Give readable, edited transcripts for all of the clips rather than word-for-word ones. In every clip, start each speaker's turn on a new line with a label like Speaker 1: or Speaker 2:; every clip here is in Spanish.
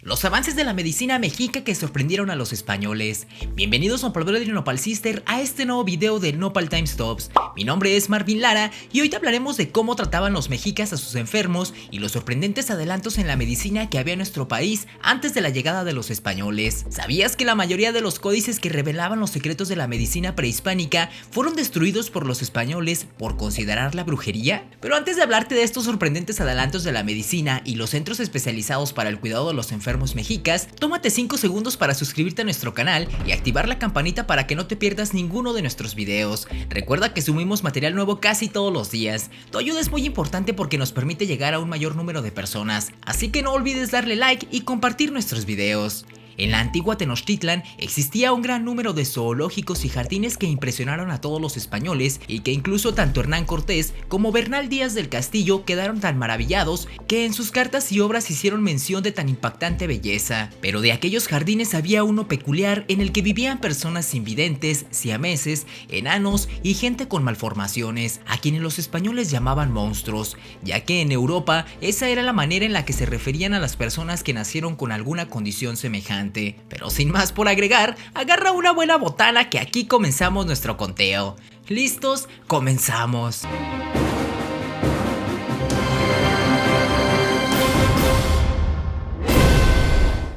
Speaker 1: Los avances de la medicina mexica que sorprendieron a los españoles. Bienvenidos a Brother y Nopal Sister a este nuevo video de Nopal Time Stops. Mi nombre es Marvin Lara y hoy te hablaremos de cómo trataban los mexicas a sus enfermos y los sorprendentes adelantos en la medicina que había en nuestro país antes de la llegada de los españoles. ¿Sabías que la mayoría de los códices que revelaban los secretos de la medicina prehispánica fueron destruidos por los españoles por considerarla brujería? Pero antes de hablarte de estos sorprendentes adelantos de la medicina y los centros especializados para el cuidado de los enfermos mexicas, tómate 5 segundos para suscribirte a nuestro canal y activar la campanita para que no te pierdas ninguno de nuestros videos. Recuerda que subimos material nuevo casi todos los días. Tu ayuda es muy importante porque nos permite llegar a un mayor número de personas, así que no olvides darle like y compartir nuestros videos. En la antigua Tenochtitlan existía un gran número de zoológicos y jardines que impresionaron a todos los españoles y que incluso tanto Hernán Cortés como Bernal Díaz del Castillo quedaron tan maravillados que en sus cartas y obras hicieron mención de tan impactante belleza. Pero de aquellos jardines había uno peculiar en el que vivían personas invidentes, siameses, enanos y gente con malformaciones, a quienes los españoles llamaban monstruos, ya que en Europa esa era la manera en la que se referían a las personas que nacieron con alguna condición semejante. Pero sin más por agregar, agarra una buena botana que aquí comenzamos nuestro conteo. ¿Listos? ¡Comenzamos!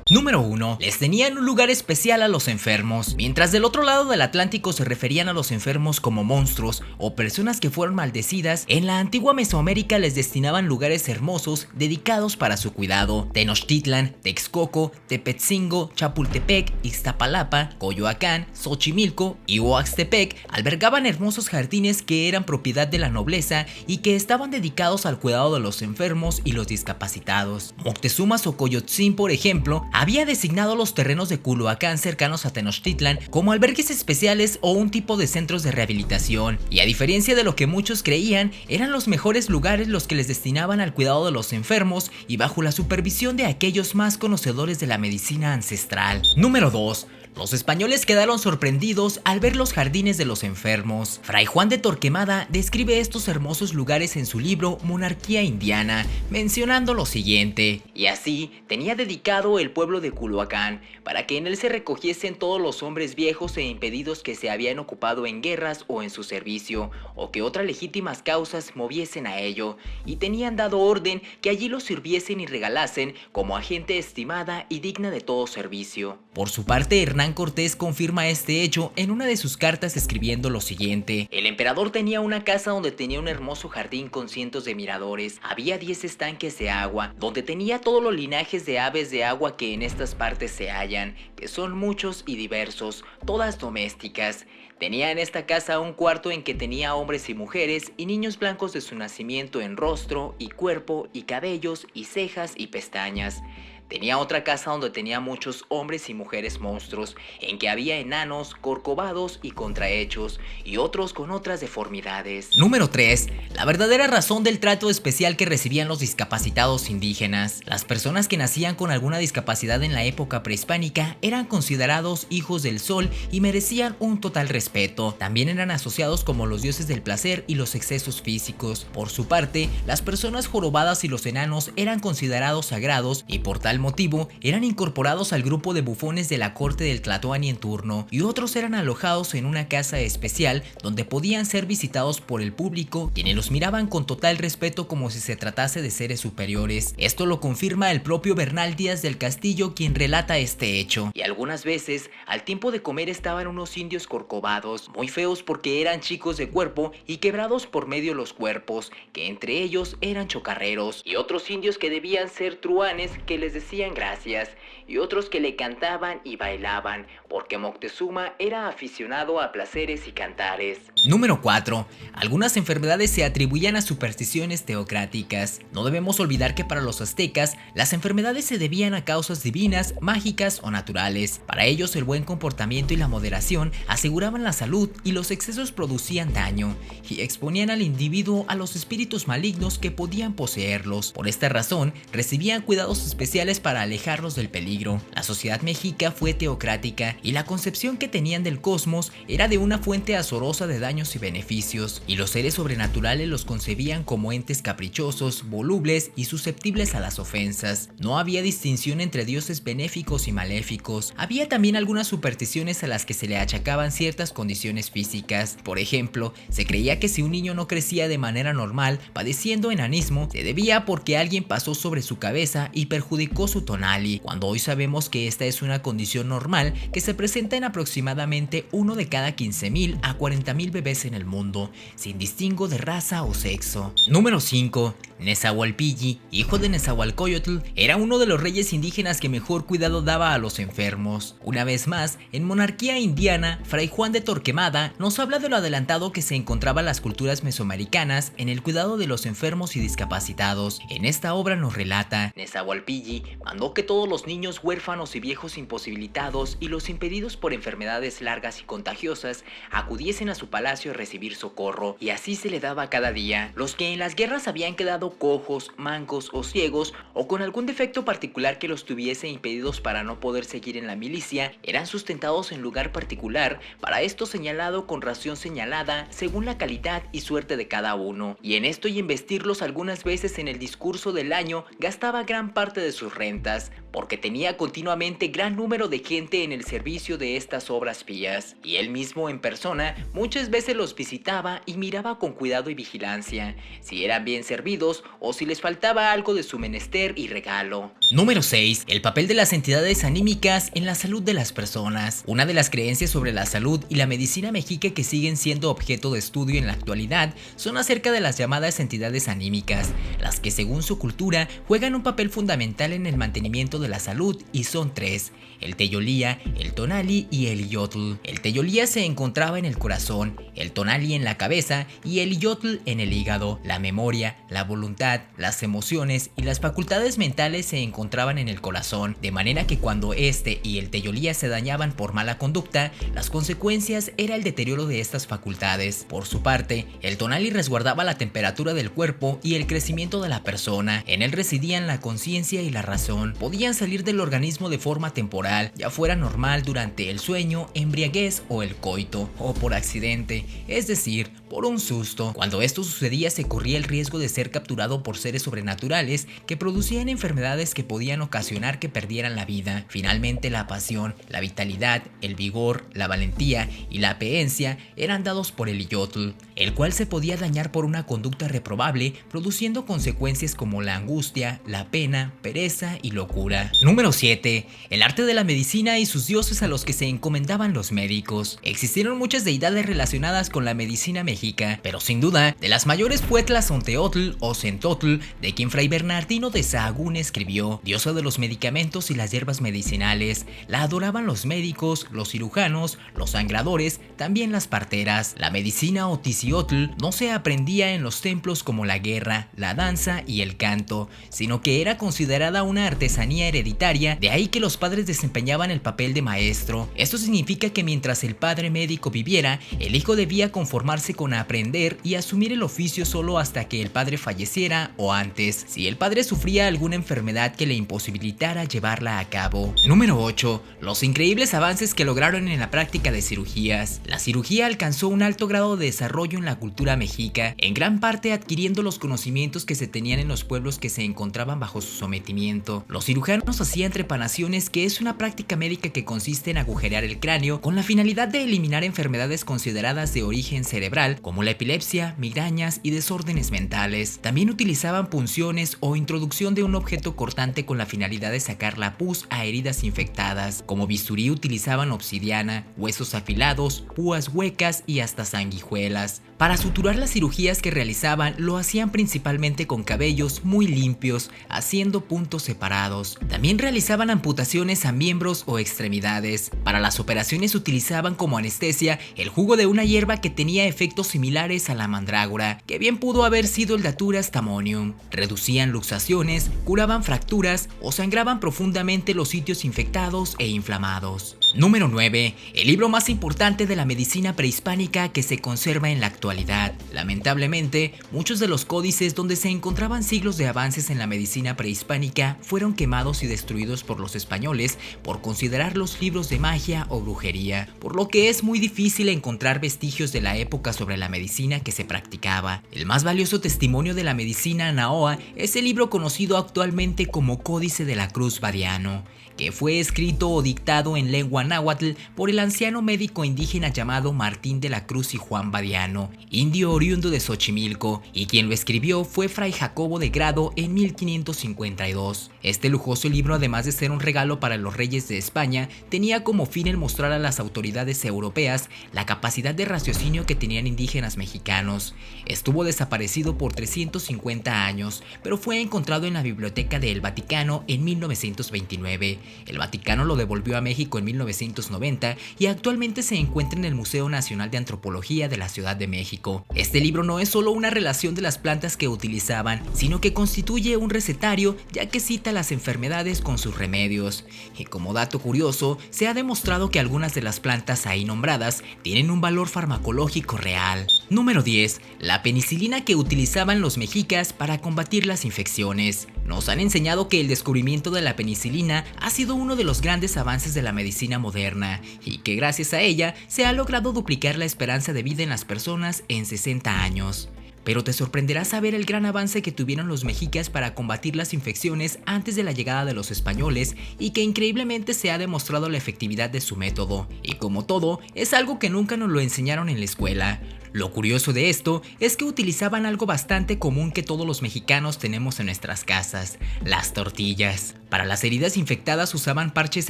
Speaker 1: Número 1. Les tenían un lugar especial a los enfermos. Mientras del otro lado del Atlántico se referían a los enfermos como monstruos o personas que fueron maldecidas, en la antigua Mesoamérica les destinaban lugares hermosos dedicados para su cuidado. Tenochtitlan, Texcoco, Tepetzingo, Chapultepec, Iztapalapa, Coyoacán, Xochimilco y Oaxtepec albergaban hermosos jardines que eran propiedad de la nobleza y que estaban dedicados al cuidado de los enfermos y los discapacitados. Moctezuma Xocoyotzin, por ejemplo, había designado los terrenos de Culhuacán cercanos a Tenochtitlan como albergues especiales o un tipo de centros de rehabilitación, y a diferencia de lo que muchos creían, eran los mejores lugares los que les destinaban al cuidado de los enfermos y bajo la supervisión de aquellos más conocedores de la medicina ancestral. Número 2. Los españoles quedaron sorprendidos al ver los jardines de los enfermos. Fray Juan de Torquemada describe estos hermosos lugares en su libro Monarquía Indiana, mencionando lo siguiente: y así tenía dedicado el pueblo de Culhuacán, para que en él se recogiesen todos los hombres viejos e impedidos que se habían ocupado en guerras o en su servicio, o que otras legítimas causas moviesen a ello, y tenían dado orden que allí los sirviesen y regalasen como a gente estimada y digna de todo servicio. Por su parte, Hernán Cortés confirma este hecho en una de sus cartas escribiendo lo siguiente: el emperador tenía una casa donde tenía un hermoso jardín con cientos de miradores, había 10 estanques de agua, donde tenía todos los linajes de aves de agua que en estas partes se hallan, que son muchos y diversos, todas domésticas. Tenía en esta casa un cuarto en que tenía hombres y mujeres y niños blancos de su nacimiento en rostro y cuerpo y cabellos y cejas y pestañas. Tenía otra casa donde tenía muchos hombres y mujeres monstruos, en que había enanos, corcovados y contrahechos, y otros con otras deformidades. Número 3. La verdadera razón del trato especial que recibían los discapacitados indígenas. Las personas que nacían con alguna discapacidad en la época prehispánica eran considerados hijos del sol y merecían un total respeto. También eran asociados como los dioses del placer y los excesos físicos. Por su parte, las personas jorobadas y los enanos eran considerados sagrados y por tal motivo eran incorporados al grupo de bufones de la corte del Tlatoani en turno, y otros eran alojados en una casa especial donde podían ser visitados por el público, quienes los miraban con total respeto como si se tratase de seres superiores. Esto lo confirma el propio Bernal Díaz del Castillo, quien relata este hecho. Y algunas veces al tiempo de comer estaban unos indios corcovados, muy feos porque eran chicos de cuerpo y quebrados por medio los cuerpos, que entre ellos eran chocarreros, y otros indios que debían ser truanes que les decían gracias, y otros que le cantaban y bailaban, porque Moctezuma era aficionado a placeres y cantares. Número 4. Algunas enfermedades se atribuían a supersticiones teocráticas. No debemos olvidar que para los aztecas, las enfermedades se debían a causas divinas, mágicas o naturales. Para ellos, el buen comportamiento y la moderación aseguraban la salud y los excesos producían daño, y exponían al individuo a los espíritus malignos que podían poseerlos. Por esta razón, recibían cuidados especiales para alejarlos del peligro. La sociedad mexica fue teocrática y la concepción que tenían del cosmos era de una fuente azorosa de daño daños y beneficios, y los seres sobrenaturales los concebían como entes caprichosos, volubles y susceptibles a las ofensas. No había distinción entre dioses benéficos y maléficos. Había también algunas supersticiones a las que se le achacaban ciertas condiciones físicas. Por ejemplo, se creía que si un niño no crecía de manera normal, padeciendo enanismo, se debía porque alguien pasó sobre su cabeza y perjudicó su tonali, cuando hoy sabemos que esta es una condición normal que se presenta en aproximadamente uno de cada 15.000 a 40.000 bebés en el mundo, sin distingo de raza o sexo. Número 5. Nezahualpilli, hijo de Nezahualcóyotl, era uno de los reyes indígenas que mejor cuidado daba a los enfermos. Una vez más, en monarquía indiana, Fray Juan de Torquemada nos habla de lo adelantado que se encontraban las culturas mesoamericanas en el cuidado de los enfermos y discapacitados. En esta obra nos relata: Nezahualpilli mandó que todos los niños huérfanos y viejos imposibilitados y los impedidos por enfermedades largas y contagiosas acudiesen a su palacio a recibir socorro, y así se le daba cada día. Los que en las guerras habían quedado cojos, mancos o ciegos, o con algún defecto particular que los tuviese impedidos para no poder seguir en la milicia, eran sustentados en lugar particular, para esto señalado con ración señalada según la calidad y suerte de cada uno, y en esto y en vestirlos algunas veces en el discurso del año gastaba gran parte de sus rentas, porque tenía continuamente gran número de gente en el servicio de estas obras pías, y él mismo en persona muchas veces los visitaba y miraba con cuidado y vigilancia si eran bien servidos o si les faltaba algo de su menester y regalo. Número 6. El papel de las entidades anímicas en la salud de las personas. Una de las creencias sobre la salud y la medicina mexica que siguen siendo objeto de estudio en la actualidad son acerca de las llamadas entidades anímicas, las que según su cultura juegan un papel fundamental en el mantenimiento de la salud, y son tres: el teyolía, el tonali y el iyotl. El teyolía se encontraba en el corazón, el tonali en la cabeza y el iyotl en el hígado. La memoria, la voluntad, las emociones y las facultades mentales se encontraban en el corazón, de manera que cuando este y el teyolía se dañaban por mala conducta, las consecuencias era el deterioro de estas facultades. Por su parte, el tonali resguardaba la temperatura del cuerpo y el crecimiento de la persona. En él residían la conciencia y la razón. Podían salir del organismo de forma temporal, ya fuera normal durante el sueño, embriaguez o el coito, o por accidente, es decir, por un susto. Cuando esto sucedía se corría el riesgo de ser capturado por seres sobrenaturales que producían enfermedades que podían ocasionar que perdieran la vida. Finalmente, la pasión, la vitalidad, el vigor, la valentía y la peencia eran dados por el iyotl, el cual se podía dañar por una conducta reprobable, produciendo consecuencias como la angustia, la pena, pereza y locura. Número 7. El arte de la medicina y sus dioses a los que se encomendaban los médicos. Existieron muchas deidades relacionadas con la medicina mexica, pero sin duda, de las mayores fue Tlazonteotl o Centotl, de quien Fray Bernardino de Sahagún escribió: diosa de los medicamentos y las hierbas medicinales. La adoraban los médicos, los cirujanos, los sangradores, también las parteras. La medicina o ticiotl no se aprendía en los templos como la guerra, la danza y el canto, sino que era considerada una artesanía hereditaria, de ahí que los padres desempeñaban el papel de maestro. Esto significa que mientras el padre médico viviera, el hijo debía conformarse con aprender y asumir el oficio solo hasta que el padre falleciera o antes, si el padre sufría alguna enfermedad que le imposibilitara llevarla a cabo. Número 8. Los increíbles avances que lograron en la práctica de cirugías. La cirugía alcanzó un alto grado de desarrollo en la cultura mexica, en gran parte adquiriendo los conocimientos que se tenían en los pueblos que se encontraban bajo su sometimiento. Los cirujanos hacían trepanaciones, que es una práctica médica que consiste en agujerear el cráneo con la finalidad de eliminar enfermedades consideradas de origen cerebral, como la epilepsia, migrañas y desórdenes mentales. También utilizaban punciones o introducción de un objeto cortante con la finalidad de sacar la pus a heridas infectadas. Como bisturí utilizaban obsidiana, huesos afilados, púas huecas y hasta sanguijuelas. Para suturar las cirugías que realizaban lo hacían principalmente con cabellos muy limpios, haciendo puntos separados. También realizaban amputaciones a miembros o extremidades. Para las operaciones utilizaban como anestesia el jugo de una hierba que tenía efectos similares a la mandrágora, que bien pudo haber sido el Datura stamonium. Reducían luxaciones, curaban fracturas o sangraban profundamente los sitios infectados e inflamados. Número 9. El libro más importante de la medicina prehispánica que se conserva en la actualidad. Lamentablemente, muchos de los códices donde se encontraban siglos de avances en la medicina prehispánica fueron quemados y destruidos por los españoles por considerarlos libros de magia o brujería, por lo que es muy difícil encontrar vestigios de la época sobre la medicina que se practicaba. El más valioso testimonio de la medicina nahoa es el libro conocido actualmente como Códice de la Cruz Badiano, que fue escrito o dictado en lengua náhuatl por el anciano médico indígena llamado Martín de la Cruz y Juan Badiano, indio oriundo de Xochimilco, y quien lo escribió fue Fray Jacobo de Grado en 1552. Este lujoso libro, además de ser un regalo para los reyes de España, tenía como fin el mostrar a las autoridades europeas la capacidad de raciocinio que tenían indígenas mexicanos. Estuvo desaparecido por 350 años, pero fue encontrado en la Biblioteca del Vaticano en 1929. El Vaticano lo devolvió a México en 1990 y actualmente se encuentra en el Museo Nacional de Antropología de la Ciudad de México. Este libro no es solo una relación de las plantas que utilizaban, sino que constituye un recetario, ya que cita las enfermedades con sus remedios. Y como dato curioso, se ha demostrado que algunas de las plantas ahí nombradas tienen un valor farmacológico real. Número 10. La penicilina que utilizaban los mexicas para combatir las infecciones. Nos han enseñado que el descubrimiento de la penicilina ha sido uno de los grandes avances de la medicina moderna y que gracias a ella se ha logrado duplicar la esperanza de vida en las personas en 60 años. Pero te sorprenderá saber el gran avance que tuvieron los mexicas para combatir las infecciones antes de la llegada de los españoles y que increíblemente se ha demostrado la efectividad de su método. Y como todo, es algo que nunca nos lo enseñaron en la escuela. Lo curioso de esto es que utilizaban algo bastante común que todos los mexicanos tenemos en nuestras casas: las tortillas. Para las heridas infectadas usaban parches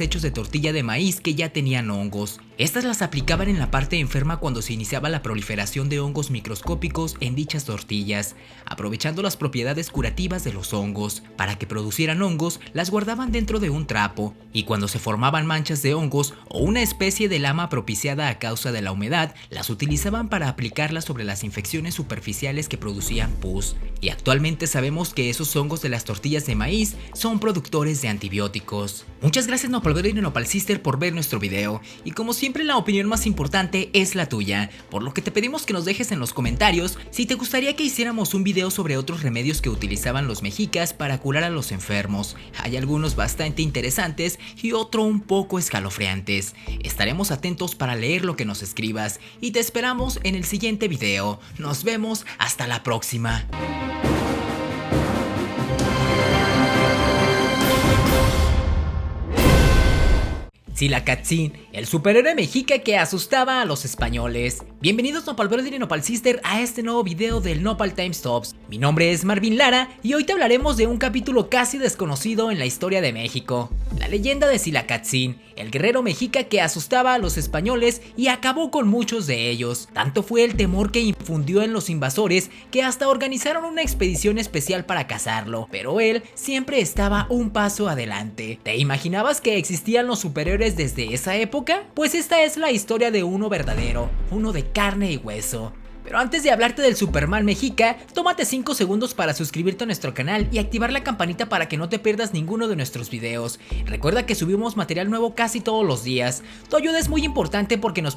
Speaker 1: hechos de tortilla de maíz que ya tenían hongos. Estas las aplicaban en la parte enferma cuando se iniciaba la proliferación de hongos microscópicos en dichas tortillas, aprovechando las propiedades curativas de los hongos. Para que producieran hongos, las guardaban dentro de un trapo, y cuando se formaban manchas de hongos o una especie de lama propiciada a causa de la humedad, las utilizaban para aplicarlas sobre las infecciones superficiales que producían pus. Y actualmente sabemos que esos hongos de las tortillas de maíz son productores de antibióticos. Muchas gracias Nopal Brother y Nopal Sister por ver nuestro video, y como siempre la opinión más importante es la tuya, por lo que te pedimos que nos dejes en los comentarios si te gustaría que hiciéramos un video sobre otros remedios que utilizaban los mexicas para curar a los enfermos. Hay algunos bastante interesantes y otros un poco escalofriantes. Estaremos atentos para leer lo que nos escribas y te esperamos en el siguiente video. Nos vemos hasta la próxima. Tzilacatzin, el superhéroe mexica que asustaba a los españoles. Bienvenidos Nopal Brother y Nopal Sister a este nuevo video del Nopal Times Tops. Mi nombre es Marvin Lara y hoy te hablaremos de un capítulo casi desconocido en la historia de México: la leyenda de Tzilacatzin, el guerrero mexica que asustaba a los españoles y acabó con muchos de ellos. Tanto fue el temor que infundió en los invasores que hasta organizaron una expedición especial para cazarlo, pero él siempre estaba un paso adelante. ¿Te imaginabas que existían los superhéroes desde esa época? Pues esta es la historia de uno verdadero, uno de carne y hueso. Pero antes de hablarte del Superman mexica, tómate 5 segundos para suscribirte a nuestro canal y activar la campanita para que no te pierdas ninguno de nuestros videos. Recuerda que subimos material nuevo casi todos los días. Tu ayuda es muy importante porque nos